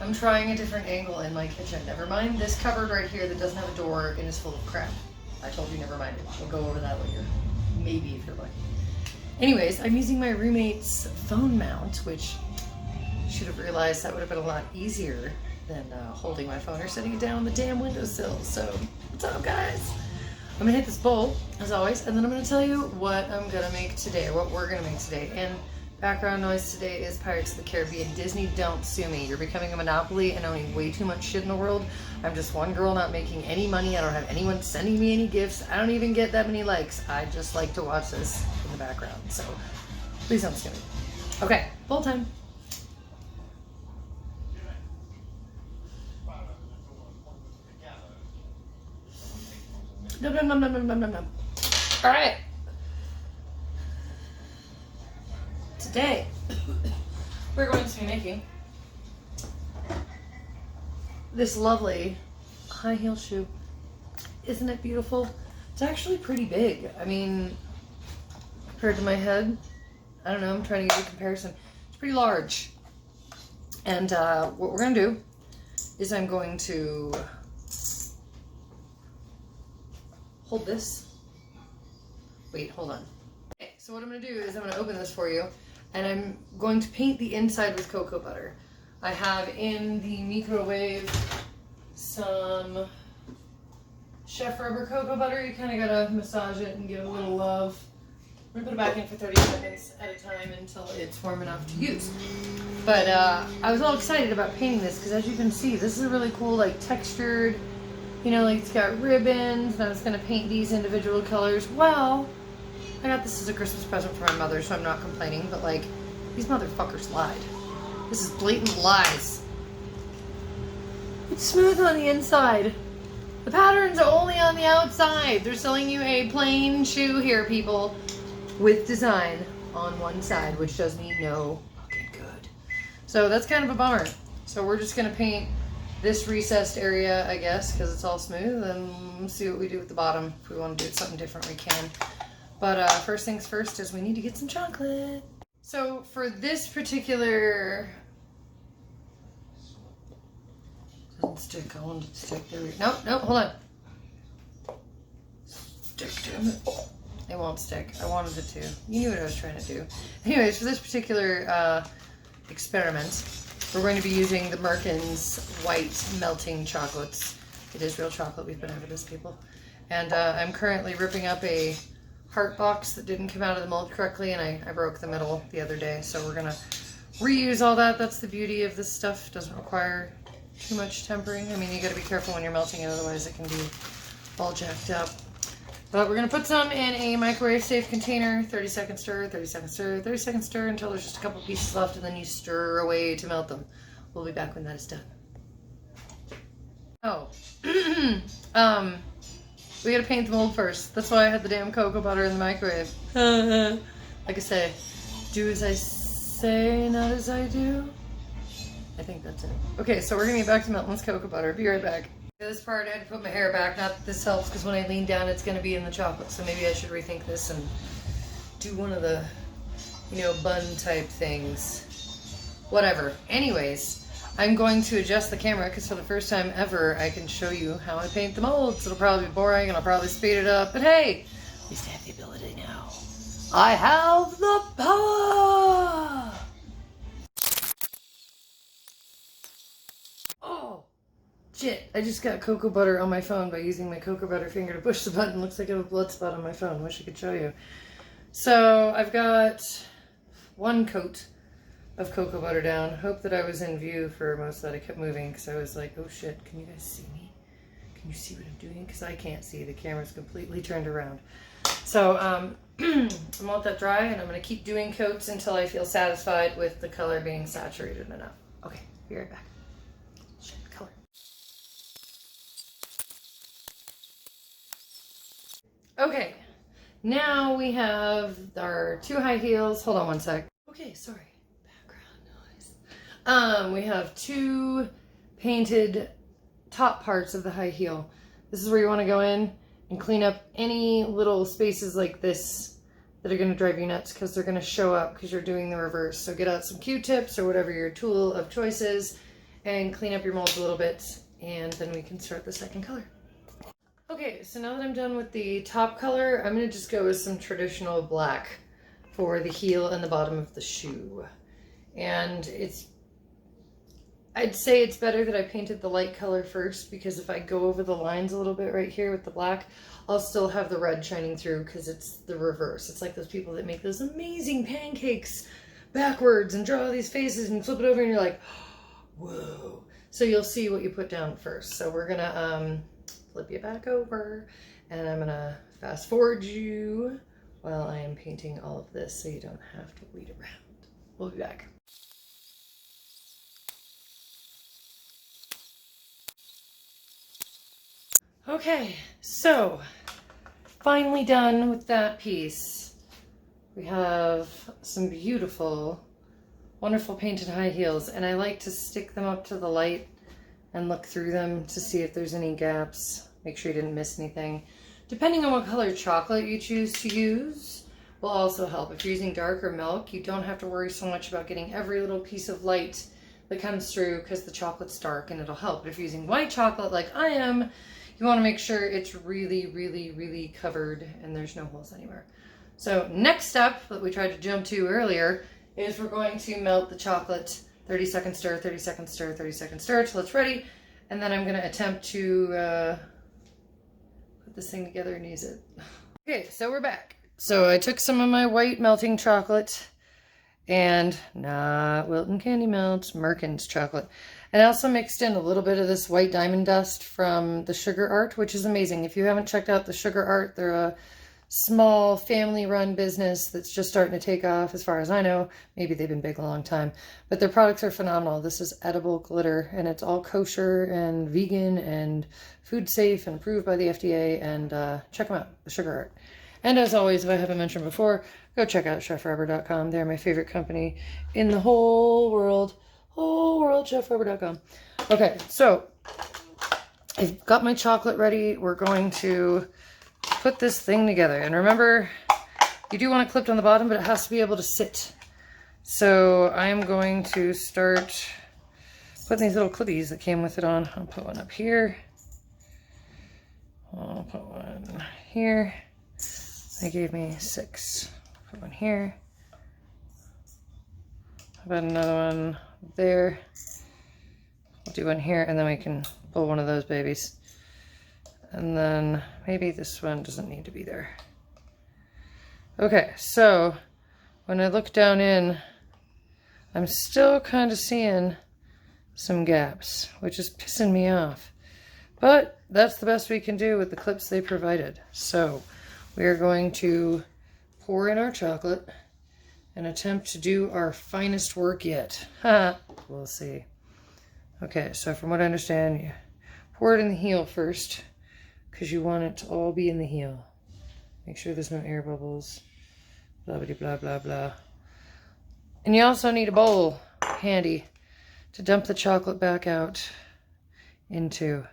I'm trying a different angle in my kitchen. Never mind this cupboard right here that doesn't have a door and is full of crap. I told you never mind it. We'll go over that later. Maybe if you're lucky. Anyways, I'm using my roommate's phone mount, which I should have realized that would have been a lot easier than holding my phone or setting it down on the damn windowsill. So, what's up, guys? I'm gonna hit this bowl, as always, and then I'm gonna tell you what I'm gonna make today, or what we're gonna make today. And background noise today is Pirates of the Caribbean. Disney, don't sue me. You're becoming a monopoly and owning way too much shit in the world. I'm just one girl not making any money. I don't have anyone sending me any gifts. I don't even get that many likes. I just like to watch this in the background. So please don't sue me. Okay, bowl time. Nom, nom, nom, nom, nom, nom, nom. All right. Today, we're going to be making this lovely high heel shoe. Isn't it beautiful? It's actually pretty big. I mean, compared to my head, I don't know, I'm trying to give you a comparison. It's pretty large. And what we're going to do is I'm going to hold this. Wait, hold on. Okay, so what I'm going to do is I'm going to open this for you, and I'm going to paint the inside with cocoa butter. I have in the microwave some chef rubber cocoa butter. You kind of got to massage it and give it a little love. I'm going to put it back in for 30 seconds at a time until it's warm enough to use. But I was all excited about painting this because, as you can see, this is a really cool, like, textured, you know, like it's got ribbons, and I was going to paint these individual colors. Well, I got this as a Christmas present for my mother, so I'm not complaining, but like, these motherfuckers lied. This is blatant lies. It's smooth on the inside. The pattern's only on the outside. They're selling you a plain shoe here, people, with design on one side, which does me no fucking good. So that's kind of a bummer. So we're just going to paint this recessed area, I guess, because it's all smooth, and see what we do with the bottom. If we want to do something different, we can. But first things first is we need to get some chocolate. So for this particular... Doesn't stick. I wanted it to stick. There we go. Nope, nope, hold on. Stick, damn it. It won't stick. I wanted it to. You knew what I was trying to do. Anyways, for this particular experiment, we're going to be using the Merkin's white melting chocolates. It is real chocolate. We've been over this, people. And I'm currently ripping up a heart box that didn't come out of the mold correctly, and I broke the middle the other day. So we're going to reuse all that. That's the beauty of this stuff. It doesn't require too much tempering. I mean, you got to be careful when you're melting it, otherwise it can be all jacked up. But we're going to put some in a microwave safe container, 30 second stir, 30 second stir, 30 second stir until there's just a couple pieces left, and then you stir away to melt them. We'll be back when that is done. Oh, we got to paint the mold first. That's why I had the damn cocoa butter in the microwave. Like I say, do as I say, not as I do. I think that's it. Okay, so we're going to get back to melting this cocoa butter. Be right back. This part, I had to put my hair back. Not that this helps, because when I lean down, it's going to be in the chocolate. So maybe I should rethink this and do one of the, you know, bun type things. Whatever. Anyways, I'm going to adjust the camera, because for the first time ever, I can show you how I paint the molds. It'll probably be boring, and I'll probably speed it up. But hey, at least I have the ability now. I have the power! Shit, I just got cocoa butter on my phone by using my cocoa butter finger to push the button. Looks like I have a blood spot on my phone. Wish I could show you. So I've got one coat of cocoa butter down. Hope that I was in view for most of that. I kept moving because I was like, oh shit, can you guys see me? Can you see what I'm doing? Because I can't see. The camera's completely turned around. So I'm going to let that dry, and I'm going to keep doing coats until I feel satisfied with the color being saturated enough. Okay, be right back. Okay, now we have our two high heels. Hold on one sec. Okay, sorry, background noise. We have two painted top parts of the high heel. This is where you want to go in and clean up any little spaces like this that are going to drive you nuts, because they're going to show up because you're doing the reverse. So get out some Q-tips or whatever your tool of choice is, and clean up your molds a little bit, and then we can start the second color. Okay, so now that I'm done with the top color, I'm going to just go with some traditional black for the heel and the bottom of the shoe. And I'd say it's better that I painted the light color first, because if I go over the lines a little bit right here with the black, I'll still have the red shining through because it's the reverse. It's like those people that make those amazing pancakes backwards and draw these faces and flip it over and you're like, whoa. So you'll see what you put down first. So we're gonna flip you back over, and I'm gonna fast forward you while I am painting all of this so you don't have to wait around. We'll be back. Okay, so finally done with that piece. We have some beautiful, wonderful painted high heels, and I like to stick them up to the light and look through them to see if there's any gaps. Make sure you didn't miss anything. Depending on what color chocolate you choose to use will also help. If you're using dark or milk, you don't have to worry so much about getting every little piece of light that comes through because the chocolate's dark, and it'll help. But if you're using white chocolate like I am, you want to make sure it's really, really, really covered and there's no holes anywhere. So next step that we tried to jump to earlier is we're going to melt the chocolate. 30-second stir, 30-second stir, 30-second stir till it's ready. And then I'm going to attempt to put this thing together and use it. Okay, so we're back. So I took some of my white melting chocolate, and not Wilton Candy Melts, Merkin's chocolate. And I also mixed in a little bit of this white diamond dust from the Sugar Art, which is amazing. If you haven't checked out the Sugar Art, they're a small family-run business that's just starting to take off as far as I know. Maybe they've been big a long time, but their products are phenomenal. This is edible glitter, and it's all kosher and vegan and food safe and approved by the FDA, and check them out, the Sugar Art. And as always, if I haven't mentioned before, go check out chefrobert.com. They're my favorite company in the whole world, chefrobert.com. Okay, so I've got my chocolate ready. We're going to put this thing together. And remember, you do want it clipped on the bottom, but it has to be able to sit. So I'm going to start putting these little clippies that came with it on. I'll put one up here. I'll put one here. They gave me 6. Put one here. How about another one there? I'll do one here, and then we can pull one of those babies. And then maybe this one doesn't need to be there. Okay, so when I look down in, I'm still kind of seeing some gaps, which is pissing me off. But that's the best we can do with the clips they provided. So we are going to pour in our chocolate and attempt to do our finest work yet. We'll see. Okay, so from what I understand, you pour it in the heel first, because you want it to all be in the heel. Make sure there's no air bubbles. Blah, blah, blah, blah, blah. And you also need a bowl handy to dump the chocolate back out into.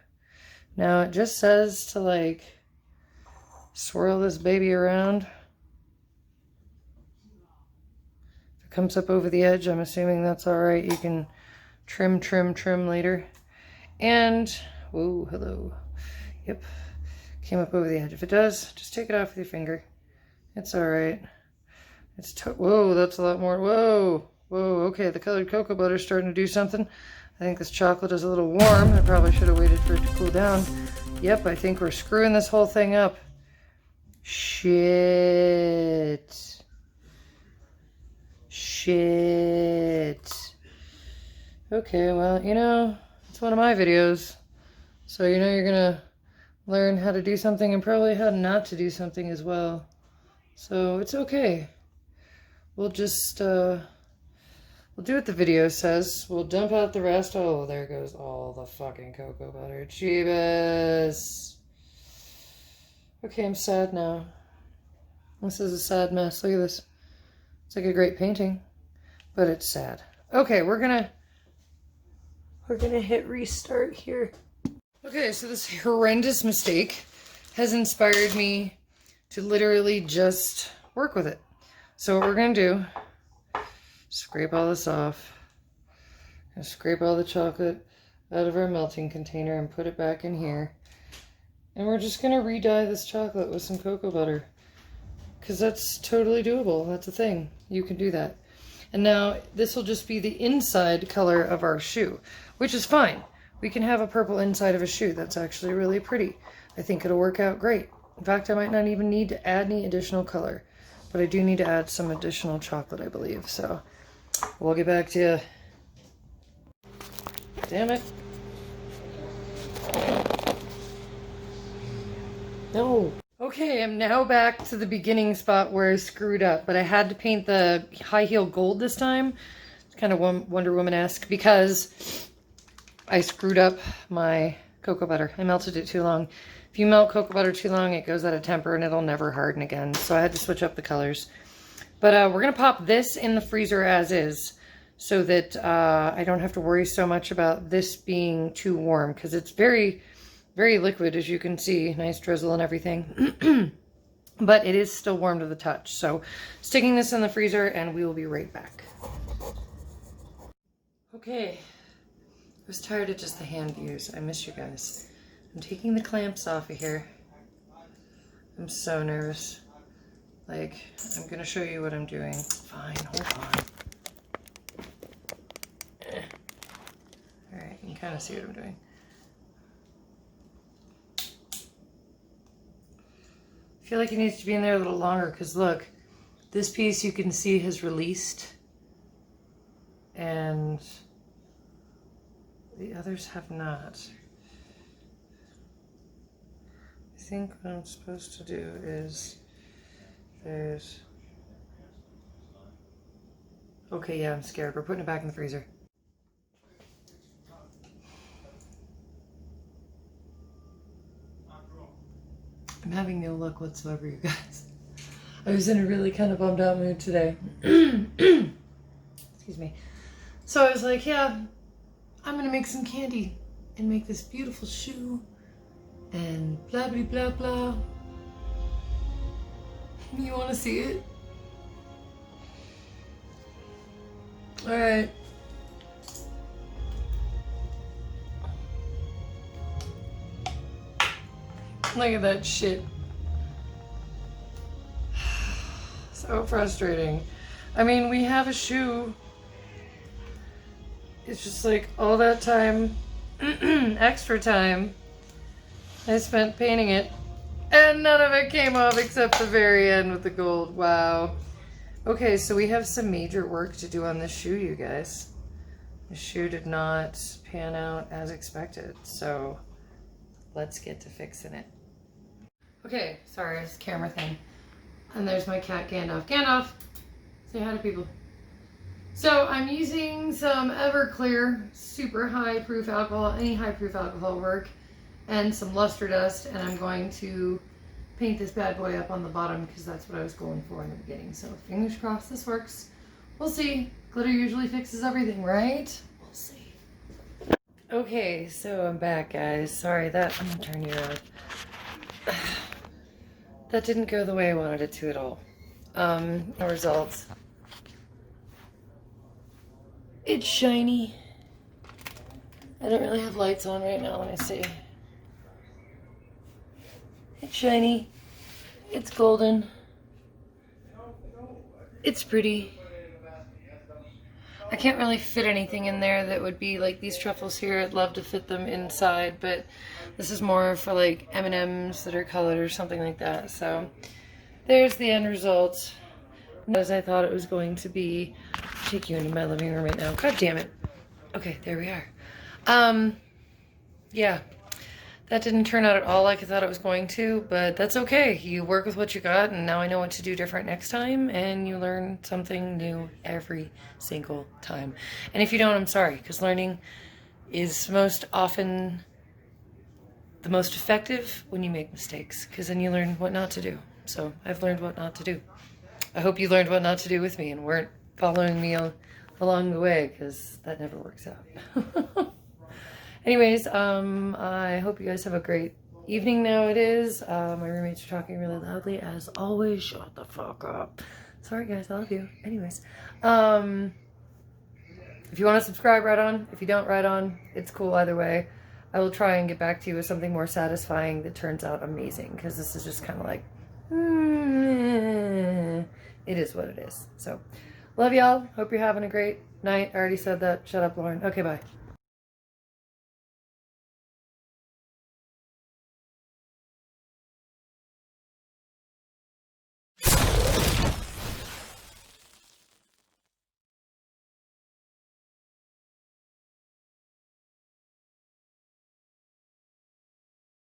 Now it just says to like swirl this baby around. If it comes up over the edge, I'm assuming that's all right. You can trim later. And, whoa, hello. Yep. Came up over the edge. If it does, just take it off with your finger. It's all right. Whoa, that's a lot more. Whoa, okay, the colored cocoa butter's starting to do something. I think this chocolate is a little warm. I probably should have waited for it to cool down. Yep, I think we're screwing this whole thing up. Shit. Okay, well, you know, it's one of my videos. So you know you're gonna learn how to do something and probably how not to do something as well. So it's okay. We'll just, we'll do what the video says. We'll dump out the rest. Oh, there goes all the fucking cocoa butter. Jeebus. Okay, I'm sad now. This is a sad mess. Look at this. It's like a great painting, but it's sad. Okay, we're gonna hit restart here. Okay, so this horrendous mistake has inspired me to literally just work with it. So what we're gonna do, scrape all this off. Gonna scrape all the chocolate out of our melting container and put it back in here. And we're just gonna re-dye this chocolate with some cocoa butter, because that's totally doable. That's a thing. You can do that. And now this will just be the inside color of our shoe, which is fine. We can have a purple inside of a shoe. That's actually really pretty. I think it'll work out great. In fact, I might not even need to add any additional color, but I do need to add some additional chocolate, I believe. So we'll get back to you. Damn it. No. Okay, I'm now back to the beginning spot where I screwed up, but I had to paint the high heel gold this time. It's kind of Wonder Woman-esque because I screwed up my cocoa butter. I melted it too long. If you melt cocoa butter too long, it goes out of temper and it'll never harden again. So I had to switch up the colors. But we're going to pop this in the freezer as is so that I don't have to worry so much about this being too warm, because it's very, very liquid, as you can see. Nice drizzle and everything. But it is still warm to the touch. So sticking this in the freezer and we will be right back. Okay. I was tired of just the hand views. I miss you guys. I'm taking the clamps off of here. I'm so nervous. Like, I'm gonna show you what I'm doing. Fine, hold on. Alright, you can kind of see what I'm doing. I feel like it needs to be in there a little longer because look, this piece you can see has released and the others have not. I think what I'm supposed to do is there's... Okay, yeah, I'm scared. We're putting it back in the freezer. I'm having no luck whatsoever, you guys. I was in a really kind of bummed out mood today. Excuse me. So I was like, yeah, I'm gonna make some candy and make this beautiful shoe and blah blah blah blah. You wanna see it? Alright. Look at that shit. So frustrating. I mean, we have a shoe. It's just like all that time, extra time I spent painting it, and none of it came off except the very end with the gold. Wow. Okay, so we have some major work to do on this shoe, you guys. The shoe did not pan out as expected, so let's get to fixing it. Okay, sorry, it's a camera thing. And there's my cat, Gandalf. Gandalf, say hi to people. So I'm using some Everclear super high proof alcohol, any high proof alcohol work, and some luster dust, and I'm going to paint this bad boy up on the bottom because that's what I was going for in the beginning. So fingers crossed this works. We'll see. Glitter usually fixes everything, right? We'll see. Okay, so I'm back, guys. Sorry, I'm gonna turn you around. That didn't go the way I wanted it to at all. No results. It's shiny. I don't really have lights on right now. Let me see. It's shiny. It's golden. It's pretty. I can't really fit anything in there that would be like these truffles here. I'd love to fit them inside, but this is more for like M&Ms that are colored or something like that. So there's the end result. As I thought it was going to be. I'll take you into my living room right now. God damn it. Okay, there we are. Yeah, that didn't turn out at all like I thought it was going to, but that's okay. You work with what you got, and now I know what to do different next time, and you learn something new every single time. And if you don't, I'm sorry, because learning is most often the most effective when you make mistakes, because then you learn what not to do. So I've learned what not to do. I hope you learned what not to do with me and weren't following me along the way, because that never works out. Anyways, I hope you guys have a great evening now. It is. My roommates are talking really loudly as always. Shut the fuck up. Sorry guys, I love you. Anyways, If you want to subscribe, right on. If you don't, right on. It's cool either way. I will try and get back to you with something more satisfying that turns out amazing, because this is just kind of like, it is what it is. So, love y'all. Hope you're having a great night. I already said that. Shut up, Lauren. Okay, bye.